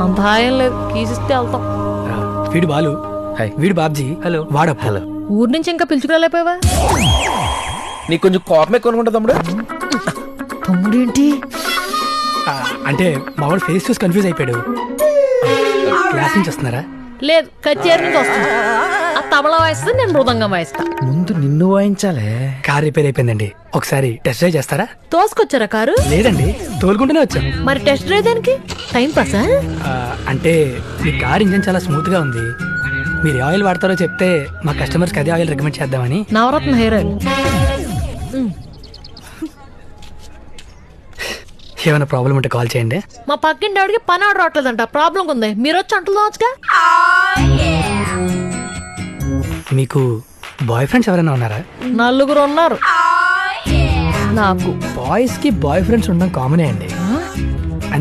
అంత హాయం లేదు, కీసిస్తే వెళ్తాం. వీడు బాలు, వీడు బాబ్జీ. హలో. వాడు హలో. ఊరు నుంచి ఇంకా పిలుచుకురాలేపోయావా? నీకు కొంచెం కోపం ఎక్కువ అనుకుంటా తమ్ముడు. తమ్ముడు ఏంటి? అంటే మా వాడు ఫేస్ చూసి కన్ఫ్యూజ్ అయిపోయాడు. క్లాస్ నుంచి వస్తున్నారా? లేదు, కచేరీ నుంచి వస్తాను. ఆ తబలా వాయిస్తే నేను మృదంగం వాయిస్తా. ముందు నిన్ను వాయించాలే. కార్ రిపేర్ అయిపోయిందండి, ఒకసారి టెస్ట్ డ్రైవ్ చేస్తారా? తోసుకొచ్చారా కారు? లేదండి, తోలుకుంటూనే వచ్చాం. మరి టెస్ట్ డ్రైవ్ దానికి టైం పాసా? అంటే మీ కార్ ఇంజన్ చాలా స్మూత్ గా ఉంది. మీరు ఏ ఆయిల్ వాడతారో చెప్తే మా కస్టమర్స్కి అదే ఆయిల్ రికమెండ్ చేద్దామని. నవరత్న హెయిర్ ఆయిల్. ఏమైనా ప్రాబ్లం ఉంటే కాల్ చేయండి. మా పక్కింటి ఆవిడకి పని ఆర్డర్ రావట్లేదంట, ప్రాబ్లం ఉంది. మీరు వచ్చి అంటలు తోచగా. మీకు బాయ్ ఫ్రెండ్స్ ఎవరైనా ఉన్నారా? 4 ఉన్నారు నాకు. బాయ్స్ కి బాయ్ ఫ్రెండ్స్ ఉండడం కామనే అండి.